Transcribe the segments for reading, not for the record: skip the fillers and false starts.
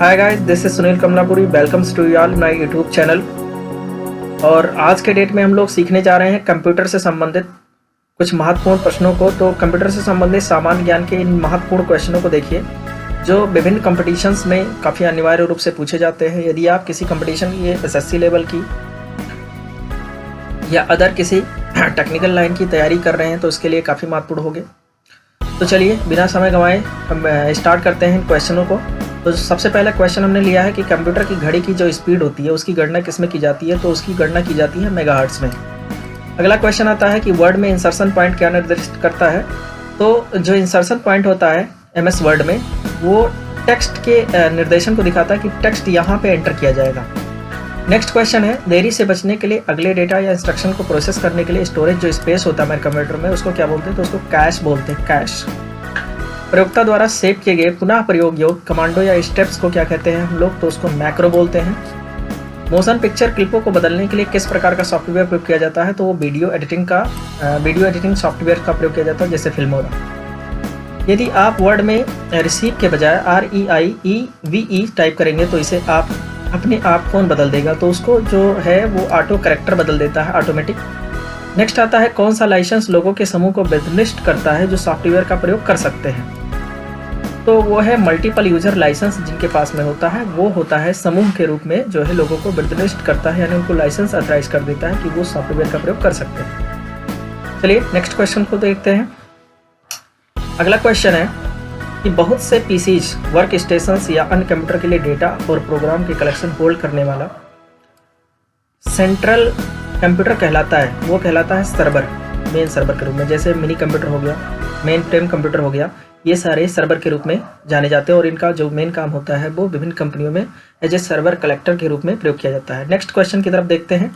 Hi guys, this is Sunil Kamalapuri. Welcomes to all my YouTube channel. और आज के date में हम लोग सीखने जा रहे हैं कंप्यूटर से संबंधित कुछ महत्वपूर्ण प्रश्नों को। तो कंप्यूटर से संबंधित सामान्य ज्ञान के इन महत्वपूर्ण क्वेश्चनों को देखिए जो विभिन्न कंपटीशंस में काफ़ी अनिवार्य रूप से पूछे जाते हैं। यदि आप किसी कंपटीशन की एसएससी लेवल की या अदर किसी टेक्निकल लाइन की तैयारी कर रहे हैं तो उसके लिए काफ़ी महत्वपूर्ण होंगे। तो चलिए बिना समय गंवाए हम स्टार्ट करते हैं इन क्वेश्चनों को। तो सबसे पहला क्वेश्चन हमने लिया है कि कंप्यूटर की घड़ी की जो स्पीड होती है उसकी गणना किस में की जाती है। तो उसकी गणना की जाती है मेगाहर्ट्ज़ में। अगला क्वेश्चन आता है कि वर्ड में इंसर्शन पॉइंट क्या निर्दिष्ट करता है। तो जो इंसर्शन पॉइंट होता है एमएस वर्ड में वो टेक्स्ट के निर्देशन को दिखाता है कि टेक्स्ट यहाँ पे एंटर किया जाएगा। नेक्स्ट क्वेश्चन है, देरी से बचने के लिए अगले डेटा या इंस्ट्रक्शन को प्रोसेस करने के लिए स्टोरेज जो स्पेस होता है हमारे कंप्यूटर में उसको क्या बोलते हैं। तो उसको कैश बोलते हैं, कैश। प्रयोक्ता द्वारा सेव किए गए पुनः प्रयोग योग्य कमांडो या स्टेप्स को क्या कहते हैं हम लोग। तो उसको मैक्रो बोलते हैं। मोशन पिक्चर क्लिपों को बदलने के लिए किस प्रकार का सॉफ्टवेयर प्रयोग किया जाता है। तो वो वीडियो एडिटिंग सॉफ्टवेयर का प्रयोग किया जाता है, जैसे फिल्मोरा। यदि आप वर्ड में रिसीव के बजाय REIEVE टाइप करेंगे तो इसे आप अपने आप कौन बदल देगा। तो उसको जो है वो ऑटो करेक्टर बदल देता है, ऑटोमेटिक। नेक्स्ट आता है, कौन सा लाइसेंस लोगों के समूह को निर्दिष्ट करता है जो सॉफ्टवेयर का प्रयोग कर सकते हैं। तो वो है मल्टीपल यूजर लाइसेंस। जिनके पास में होता है वो होता है समूह के रूप में जो है लोगों को निर्दिष्ट करता है, यानी उनको लाइसेंस अथराइज कर देता है कि वो सॉफ्टवेयर का प्रयोग कर सकते हैं। चलिए नेक्स्ट क्वेश्चन को देखते हैं। अगला क्वेश्चन है कि बहुत से पीसीज, वर्क स्टेशंस या अन्य कंप्यूटर के लिए डेटा और प्रोग्राम के कलेक्शन होल्ड करने वाला सेंट्रल कंप्यूटर कहलाता है। वो कहलाता है सर्वर, मेन सर्वर के रूप में। जैसे मिनी कंप्यूटर हो गया, मेन फ्रेम कंप्यूटर हो गया, ये सारे सर्वर के रूप में जाने जाते हैं और इनका जो मेन काम होता है वो विभिन्न कंपनियों में एज ए सर्वर कलेक्टर के रूप में प्रयोग किया जाता है। नेक्स्ट क्वेश्चन की तरफ देखते हैं।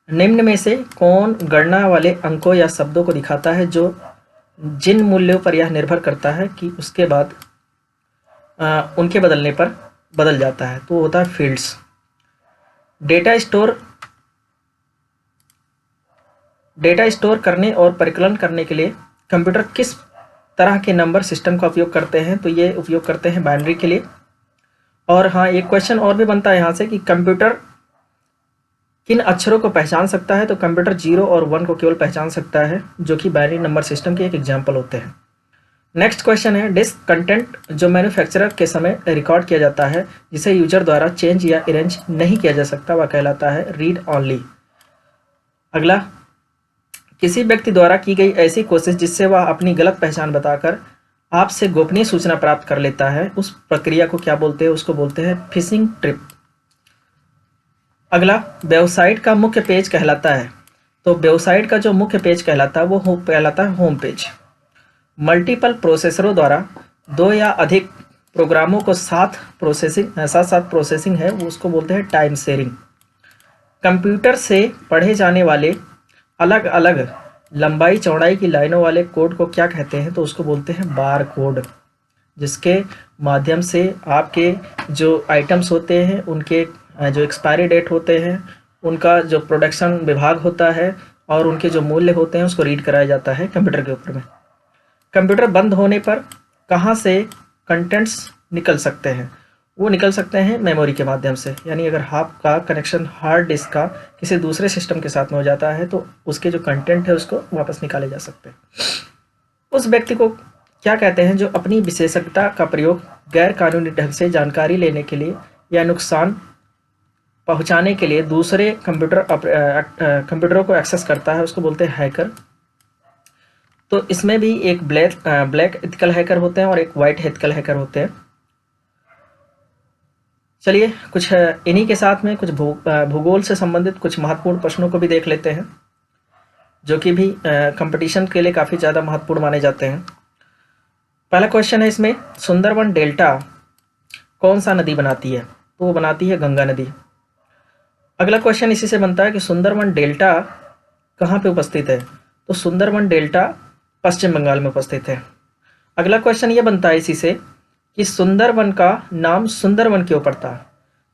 निम्न में से कौन गणना वाले अंकों या शब्दों को दिखाता है जो जिन मूल्यों पर यह निर्भर करता है कि उसके बाद उनके बदलने पर बदल जाता है। तो होता है फील्ड्स। डेटा स्टोर करने और परिकलन करने के लिए कंप्यूटर किस तरह के नंबर सिस्टम का उपयोग करते हैं। तो ये उपयोग करते हैं बाइनरी के लिए। और हाँ, एक क्वेश्चन और भी बनता है यहाँ से कि कंप्यूटर किन अक्षरों को पहचान सकता है। तो कंप्यूटर 0 और 1 को केवल पहचान सकता है, जो कि बाइनरी नंबर सिस्टम के एक एग्जाम्पल होते हैं। नेक्स्ट क्वेश्चन है, डिस्क कंटेंट जो मैन्युफैक्चरर के समय रिकॉर्ड किया जाता है जिसे यूजर द्वारा चेंज या अरेंज नहीं किया जा सकता, वह कहलाता है रीड ऑनली। अगला, किसी व्यक्ति द्वारा की गई ऐसी कोशिश जिससे वह अपनी गलत पहचान बताकर आपसे गोपनीय सूचना प्राप्त कर लेता है, उस प्रक्रिया को क्या बोलते हैं। उसको बोलते हैं फिशिंग ट्रिप। अगला, वेबसाइट का मुख्य पेज कहलाता है। तो वेबसाइट का जो मुख्य पेज कहलाता है वो कहलाता है होम पेज। मल्टीपल प्रोसेसरों द्वारा 2 या अधिक प्रोग्रामों को साथ साथ प्रोसेसिंग है, वो उसको बोलते हैं टाइम शेयरिंग। कंप्यूटर से पढ़े जाने वाले अलग अलग लंबाई चौड़ाई की लाइनों वाले कोड को क्या कहते हैं। तो उसको बोलते हैं बार कोड, जिसके माध्यम से आपके जो आइटम्स होते हैं उनके जो एक्सपायरी डेट होते हैं, उनका जो प्रोडक्शन विभाग होता है और उनके जो मूल्य होते हैं उसको रीड कराया जाता है कंप्यूटर के ऊपर में। कंप्यूटर बंद होने पर कहाँ से कंटेंट्स निकल सकते हैं। वो निकल सकते हैं मेमोरी के माध्यम से, यानी अगर आपका कनेक्शन हार्ड डिस्क का किसी दूसरे सिस्टम के साथ में हो जाता है तो उसके जो कंटेंट है उसको वापस निकाले जा सकते हैं। उस व्यक्ति को क्या कहते हैं जो अपनी विशेषज्ञता का प्रयोग गैर कानूनी ढंग से जानकारी लेने के लिए या नुकसान पहुंचाने के लिए दूसरे कंप्यूटरों को एक्सेस करता है, उसको बोलते हैं हैकर। तो इसमें भी एक ब्लैक एथिकल हैकर होते हैं और एक वाइट एथिकल हैकर होते हैं। चलिए कुछ इन्हीं के साथ में कुछ भूगोल से संबंधित कुछ महत्वपूर्ण प्रश्नों को भी देख लेते हैं, जो कि भी कंपटीशन के लिए काफ़ी ज़्यादा महत्वपूर्ण माने जाते हैं। पहला क्वेश्चन है इसमें, सुंदरवन डेल्टा कौन सा नदी बनाती है। तो वो बनाती है गंगा नदी। अगला क्वेश्चन इसी से बनता है कि सुंदरवन डेल्टा कहाँ पे उपस्थित है। तो सुंदरवन डेल्टा पश्चिम बंगाल में उपस्थित है। अगला क्वेश्चन ये बनता है इसी से कि सुंदरवन का नाम सुंदरवन क्यों पड़ता।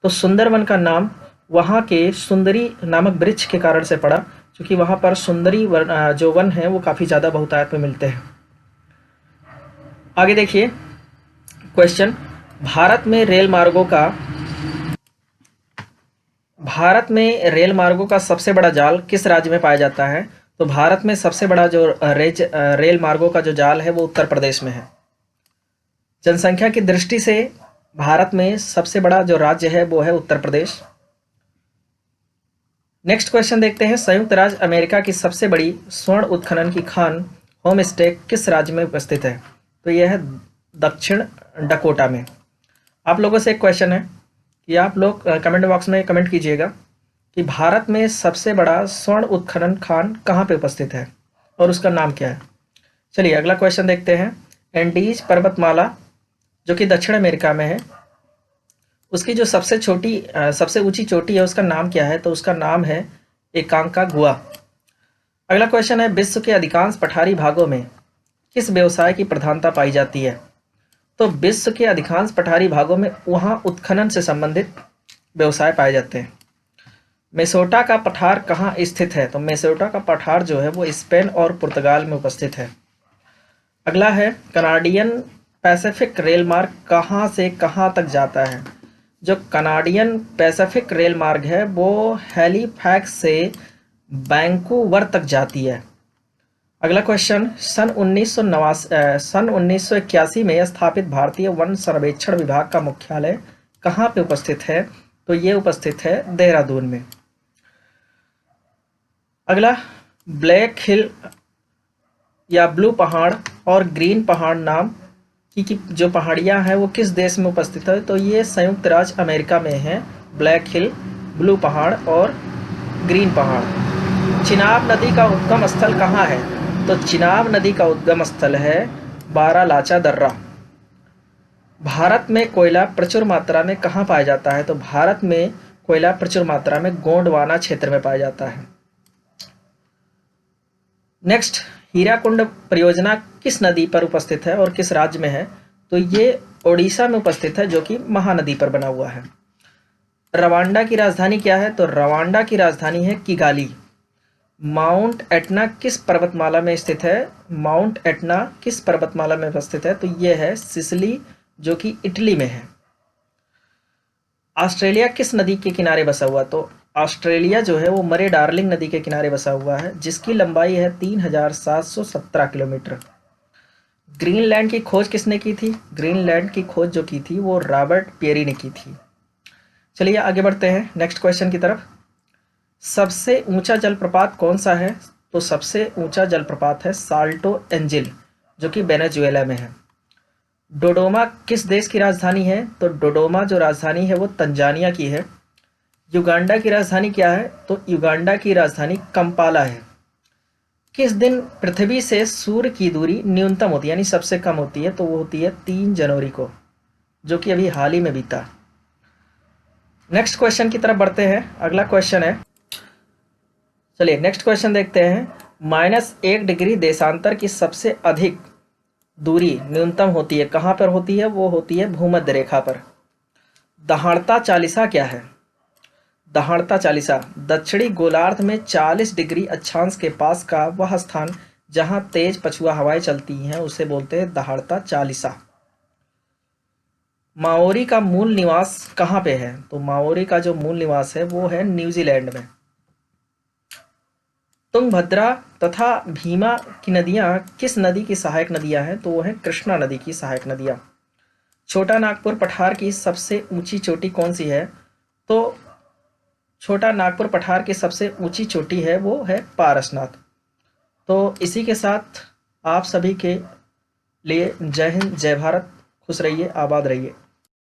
तो सुंदरवन का नाम वहाँ के सुंदरी नामक वृक्ष के कारण से पड़ा, क्योंकि वहाँ पर सुंदरी जो वन है वो काफ़ी ज़्यादा बहुतायत में मिलते हैं। आगे देखिए क्वेश्चन, भारत में रेल मार्गों का सबसे बड़ा जाल किस राज्य में पाया जाता है? तो भारत में सबसे बड़ा जो रेल मार्गों का जो जाल है वो उत्तर प्रदेश में है। जनसंख्या की दृष्टि से भारत में सबसे बड़ा जो राज्य है वो है उत्तर प्रदेश। नेक्स्ट क्वेश्चन देखते हैं, संयुक्त राज्य अमेरिका की सबसे बड़ी स्वर्ण उत्खनन की खान होम स्टे किस राज्य में उपस्थित है? तो यह है दक्षिण डकोटा में। आप लोगों से एक क्वेश्चन है कि आप लोग कमेंट बॉक्स में कमेंट कीजिएगा कि भारत में सबसे बड़ा स्वर्ण उत्खनन खान कहाँ पे उपस्थित है और उसका नाम क्या है। चलिए अगला क्वेश्चन देखते हैं, एंडीज पर्वतमाला जो कि दक्षिण अमेरिका में है, उसकी जो सबसे ऊंची चोटी है उसका नाम क्या है? तो उसका नाम है एकांकागुआ। अगला क्वेश्चन है, विश्व के अधिकांश पठारी भागों में किस व्यवसाय की प्रधानता पाई जाती है? तो विश्व के अधिकांश पठारी भागों में वहाँ उत्खनन से संबंधित व्यवसाय पाए जाते हैं। मेसोटा का पठार कहाँ स्थित है? तो मेसोटा का पठार जो है वो स्पेन और पुर्तगाल में उपस्थित है। अगला है, कनाडियन पैसिफिक रेल मार्ग कहाँ से कहाँ तक जाता है? जो कनाडियन पैसिफिक रेल मार्ग है वो हैलीफैक्स से वैंकूवर तक जाती है। अगला क्वेश्चन, सन 1981 में स्थापित भारतीय वन सर्वेक्षण विभाग का मुख्यालय कहाँ पे उपस्थित है? तो ये उपस्थित है देहरादून में। अगला, ब्लैक हिल या ब्लू पहाड़ और ग्रीन पहाड़ नाम की जो पहाड़ियाँ हैं वो किस देश में उपस्थित है? तो ये संयुक्त राज्य अमेरिका में है, ब्लैक हिल, ब्लू पहाड़ और ग्रीन पहाड़। चिनाब नदी का उद्गम स्थल कहाँ है? तो चिनाब नदी का उद्गम स्थल है बारालाचा दर्रा। भारत में कोयला प्रचुर मात्रा में कहाँ पाया जाता है? तो भारत में कोयला प्रचुर मात्रा में गोंडवाना क्षेत्र में पाया जाता है। नेक्स्ट, हीराकुंड परियोजना किस नदी पर उपस्थित है और किस राज्य में है? तो ये ओडिशा में उपस्थित है जो कि महानदी पर बना हुआ है। रवांडा की राजधानी क्या है? तो रवांडा की राजधानी है किगाली। माउंट एटना किस पर्वतमाला में स्थित है? माउंट एटना किस पर्वतमाला में उपस्थित है? तो ये है सिसिली जो कि इटली में है। ऑस्ट्रेलिया किस नदी के किनारे बसा हुआ? तो ऑस्ट्रेलिया जो है वो मरे डार्लिंग नदी के किनारे बसा हुआ है जिसकी लंबाई है 3717 किलोमीटर। ग्रीनलैंड की खोज किसने की थी? ग्रीनलैंड की खोज जो की थी वो रॉबर्ट पेरी ने की थी। चलिए आगे बढ़ते हैं नेक्स्ट क्वेश्चन की तरफ। सबसे ऊंचा जलप्रपात कौन सा है? तो सबसे ऊंचा जलप्रपात है साल्टो एंजिल जो कि वेनेजुएला में है। डोडोमा किस देश की राजधानी है? तो डोडोमा जो राजधानी है वो तंजानिया की है। युगांडा की राजधानी क्या है? तो युगांडा की राजधानी कंपाला है। किस दिन पृथ्वी से सूर्य की दूरी न्यूनतम होती है यानी सबसे कम होती है? तो वो होती है 3 जनवरी को, जो कि अभी हाल ही में बीता। नेक्स्ट क्वेश्चन की तरफ बढ़ते हैं। अगला क्वेश्चन है, चलिए नेक्स्ट क्वेश्चन देखते हैं। -1 डिग्री देशांतर की सबसे अधिक दूरी न्यूनतम होती है कहाँ पर होती है? वो होती है भूमध्य रेखा पर। दहाड़ता चालीसा क्या है? दहाड़ता चालीसा दक्षिणी गोलार्ध में 40 डिग्री अक्षांश के पास का वह स्थान जहां तेज पछुआ हवाएं चलती हैं उसे बोलते हैं दहाड़ता चालीसा। माओरी का मूल निवास कहाँ पे है? तो माओरी का जो मूल निवास है वो है न्यूजीलैंड में। तुंगभद्रा तथा भीमा की नदियां किस नदी की सहायक नदियां हैं? तो वो है कृष्णा नदी की सहायक नदियां। छोटा नागपुर पठार की सबसे ऊंची चोटी कौन सी है? तो छोटा नागपुर पठार की सबसे ऊंची चोटी है वो है पारसनाथ। तो इसी के साथ आप सभी के लिए जय हिंद, जय भारत, खुश रहिए, आबाद रहिए।